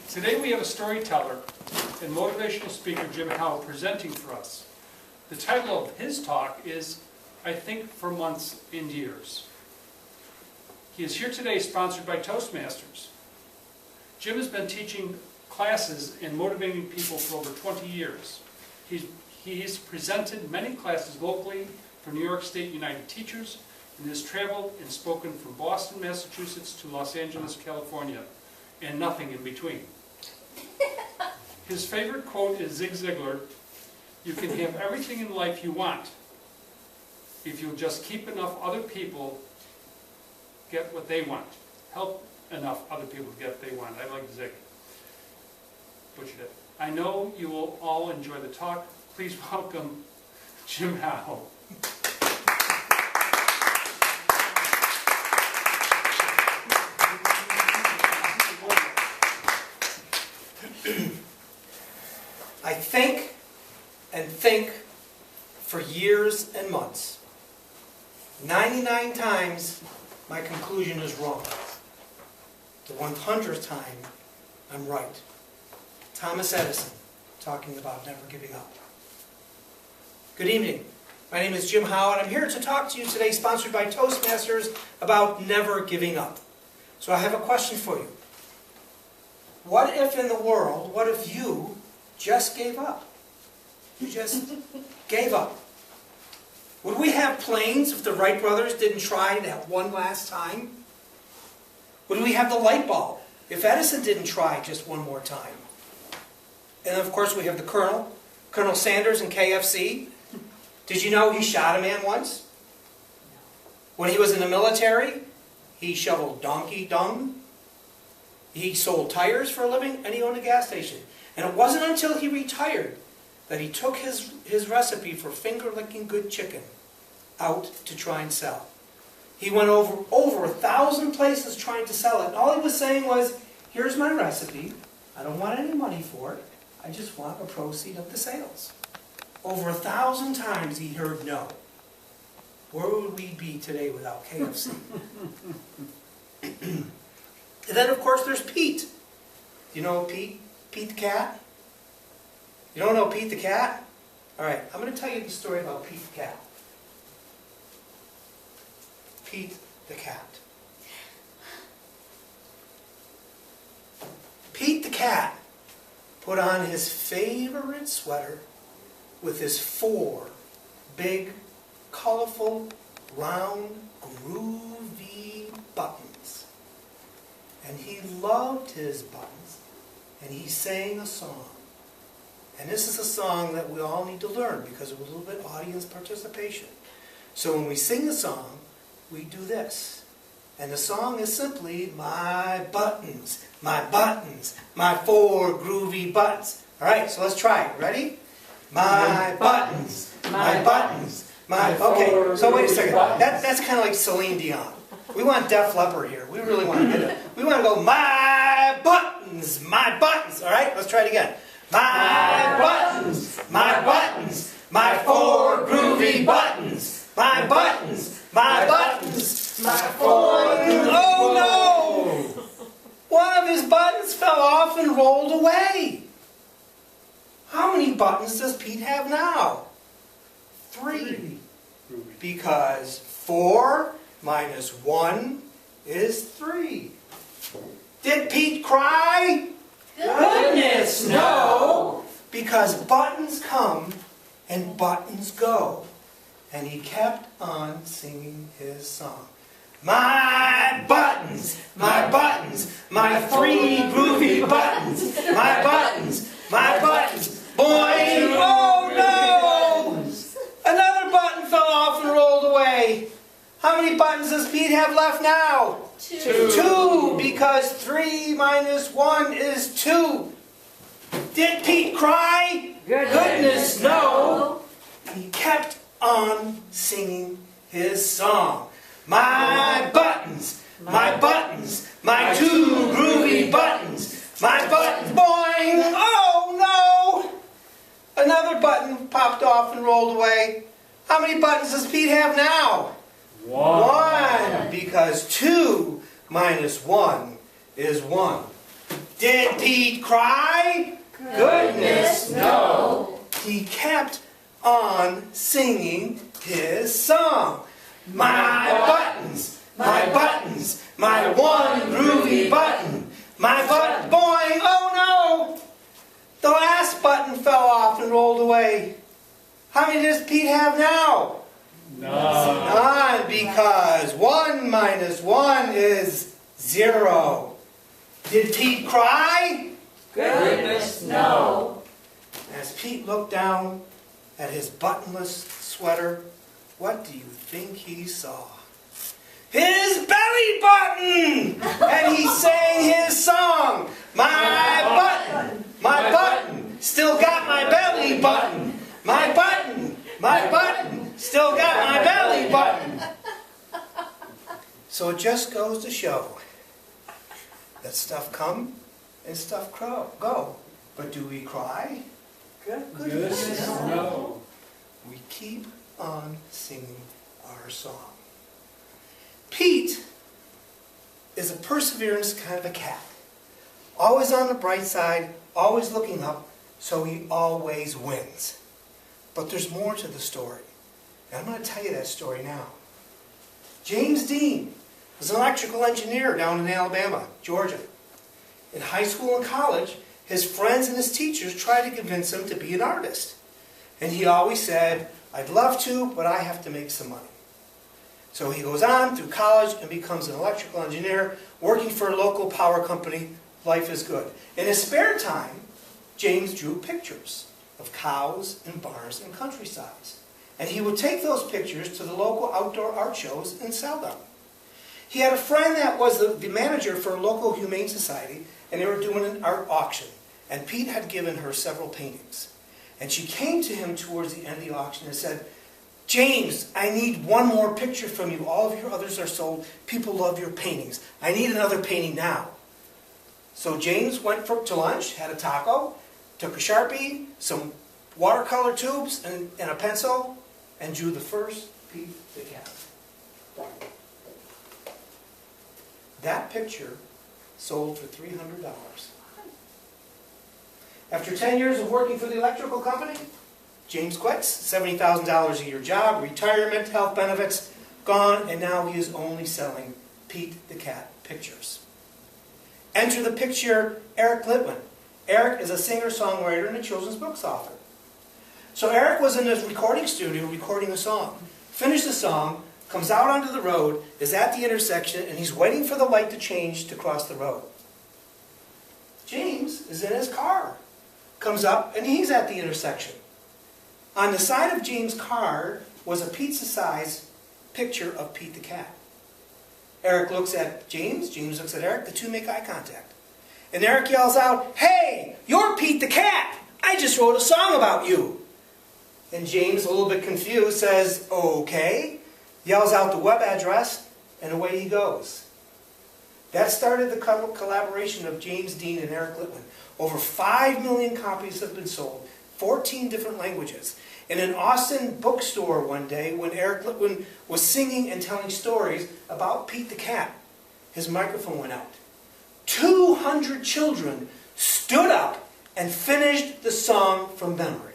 Today we have a storyteller and motivational speaker, Jim Howe, presenting for us. The title of his talk is, I Think for Months and Years. He is here today sponsored by Toastmasters. Jim has been teaching classes and motivating people for over 20 years. He's presented many classes locally for New York State United Teachers and has traveled and spoken from Boston, Massachusetts to Los Angeles, California, and nothing in between. His favorite quote is Zig Ziglar, "You can have everything in life you want if you'll just keep enough other people get what they want. Help enough other people get what they want." I like Zig. Butchered it. I know you will all enjoy the talk. Please welcome Jim Howe. I think and think for years and months. 99 times my conclusion is wrong. The 100th time I'm right. Thomas Edison talking about never giving up. Good evening. My name is Jim Howe and I'm here to talk to you today, sponsored by Toastmasters, about never giving up. So I have a question for you. What if in the world, what if you just gave up? You just gave up. Would we have planes if the Wright brothers didn't try that one last time? Would we have the light bulb if Edison didn't try just one more time? And of course we have the Colonel Sanders in KFC. Did you know he shot a man once? When he was in the military, he shoveled donkey dung. He sold tires for a living, and he owned a gas station. And it wasn't until he retired that he took his recipe for finger-licking good chicken out to try and sell. He went over 1,000 places trying to sell it. And all he was saying was, here's my recipe. I don't want any money for it. I just want a proceed of the sales. Over 1,000 times he heard no. Where would we be today without KFC? And then, of course, there's Pete. You know Pete? Pete the cat? You don't know Pete the cat? All right, I'm going to tell you the story about Pete the cat. Pete the cat. Pete the cat put on his favorite sweater with his 4 big, colorful, round, groovy buttons. And he loved his buttons, and he sang a song. And this is a song that we all need to learn because of a little bit audience participation. So when we sing the song, we do this. And the song is simply, my buttons, my 4 groovy buttons. All right, so let's try it. Ready? My buttons, my buttons, my... Okay, so wait a second. That's kind of like Celine Dion. We want Def Leppard here. We really want to get it. We want to go, my buttons, my buttons. All right, let's try it again. My buttons, my 4 groovy buttons. My buttons, my 4 Oh no! One of his buttons fell off and rolled away. How many buttons does Pete have now? 3. Because 4 minus 1 is 3. Did Pete cry? Goodness, no! Because buttons come and buttons go. And he kept on singing his song. My buttons, my 3 groovy buttons. My buttons, boing! Oh no! Another button fell off and rolled away. How many buttons does Pete have left now? 2, because 3 minus 1 is 2. Did Pete cry? Goodness, no! He kept on singing his song. My buttons, my 2 groovy buttons. My buttons, boing! Oh no! Another button popped off and rolled away. How many buttons does Pete have now? 1, because 2 minus 1 is 1. Did Pete cry? Goodness, no. He kept on singing his song. My buttons, my buttons, my one groovy button. My button, boing, oh no! The last button fell off and rolled away. How many does Pete have now? None, because 1 minus 1 is 0. Did Pete cry? Goodness, no. As Pete looked down at his buttonless sweater, what do you think he saw? His belly button! And he sang his song. My button, still got my belly button. My button, still got my belly button. So it just goes to show that stuff come and stuff go. But do we cry? Goodness, no. We keep on singing our song. Pete is a perseverance kind of a cat. Always on the bright side, always looking up, so he always wins. But there's more to the story. And I'm going to tell you that story now. James Dean was an electrical engineer down in Alabama, Georgia. In high school and college, his friends and his teachers tried to convince him to be an artist. And he always said, I'd love to, but I have to make some money. So he goes on through college and becomes an electrical engineer, working for a local power company. Life is good. In his spare time, James drew pictures of cows and barns and countrysides. And he would take those pictures to the local outdoor art shows and sell them. He had a friend that was the manager for a local humane society, and they were doing an art auction. And Pete had given her several paintings. And she came to him towards the end of the auction and said, James, I need one more picture from you. All of your others are sold. People love your paintings. I need another painting now. So James went to lunch, had a taco, took a Sharpie, some watercolor tubes, and a pencil, and drew the first Pete the cat. That picture sold for $300. After 10 years of working for the electrical company, James quits, $70,000 a year job, retirement, health benefits, gone, and now he is only selling Pete the Cat pictures. Enter the picture Eric Litwin. Eric is a singer-songwriter and a children's books author. So Eric was in his recording studio recording a song. Finished the song, comes out onto the road, is at the intersection, and he's waiting for the light to change to cross the road. James is in his car. Comes up, and he's at the intersection. On the side of James' car was a pizza-sized picture of Pete the Cat. Eric looks at James, James looks at Eric, the two make eye contact. And Eric yells out, "Hey, you're Pete the Cat! I just wrote a song about you!" And James, a little bit confused, says, "Okay," yells out the web address, and away he goes. That started the collaboration of James Dean and Eric Litwin. Over 5 million copies have been sold, 14 different languages. In an Austin bookstore one day, when Eric Litwin was singing and telling stories about Pete the Cat, his microphone went out. 200 children stood up and finished the song from memory.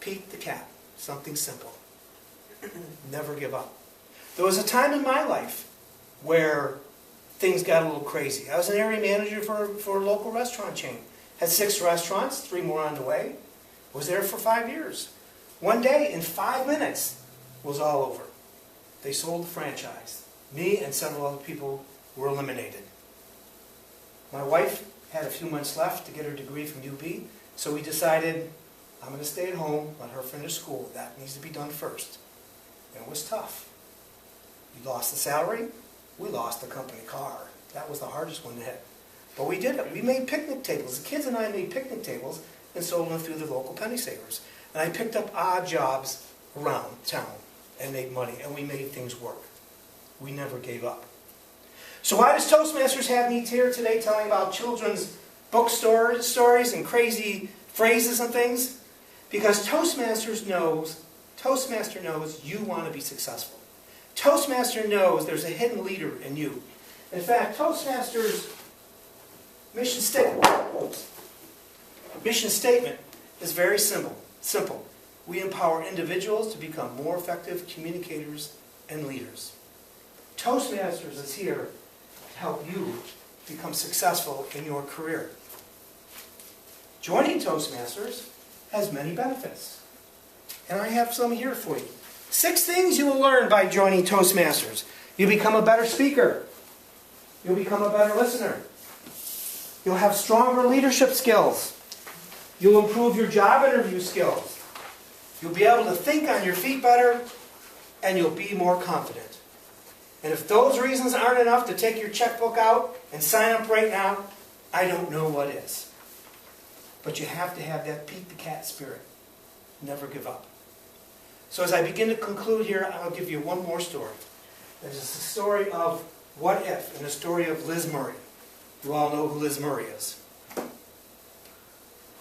Pete the Cat, something simple. Never give up. There was a time in my life where things got a little crazy. I was an area manager for a local restaurant chain. Had 6 restaurants, 3 more on the way. Was there for 5 years. One day, in 5 minutes, it was all over. They sold the franchise. Me and several other people were eliminated. My wife had a few months left to get her degree from UB, so we decided, I'm going to stay at home, let her finish school. That needs to be done first. And it was tough. We lost the salary. We lost the company car. That was the hardest one to hit. But we did it. We made picnic tables. The kids and I made picnic tables and sold them through the local penny savers. And I picked up odd jobs around town and made money, and we made things work. We never gave up. So why does Toastmasters have me here today telling about children's bookstore stories and crazy phrases and things? Because Toastmaster knows you want to be successful. Toastmaster knows there's a hidden leader in you. In fact, Toastmasters Mission statement. Mission statement is very simple. We empower individuals to become more effective communicators and leaders. Toastmasters is here to help you become successful in your career. Joining Toastmasters has many benefits, and I have some here for you. 6 things you will learn by joining Toastmasters. You become a better speaker. You'll become a better listener. You'll have stronger leadership skills. You'll improve your job interview skills. You'll be able to think on your feet better, and you'll be more confident. And if those reasons aren't enough to take your checkbook out and sign up right now, I don't know what is. But you have to have that Pete the Cat spirit. Never give up. So as I begin to conclude here, I'll give you one more story. This is the story of What If, and the story of Liz Murray. You all know who Liz Murray is.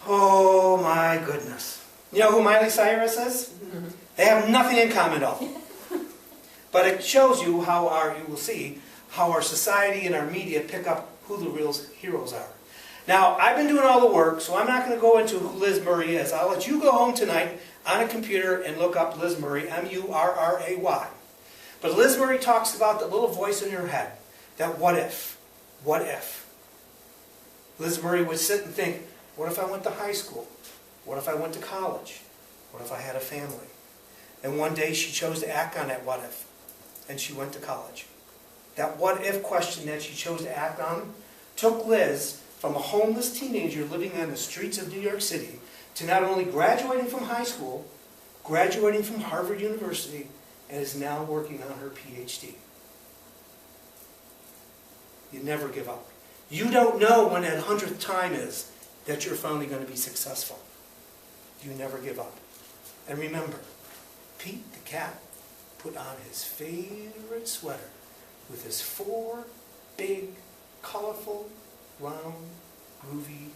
Oh my goodness. You know who Miley Cyrus is? They have nothing in common at all. But it shows you how you will see how our society and our media pick up who the real heroes are. Now, I've been doing all the work, so I'm not going to go into who Liz Murray is. I'll let you go home tonight on a computer and look up Liz Murray, M-U-R-R-A-Y. But Liz Murray talks about the little voice in her head, that what if? What if? Liz Murray would sit and think, what if I went to high school? What if I went to college? What if I had a family? And one day she chose to act on that what if, and she went to college. That what if question that she chose to act on took Liz from a homeless teenager living on the streets of New York City to not only graduating from high school, graduating from Harvard University, and is now working on her PhD. You never give up. You don't know when that 100th time is that you're finally going to be successful. You never give up. And remember, Pete the Cat put on his favorite sweater with his 4 big, colorful, round, groovy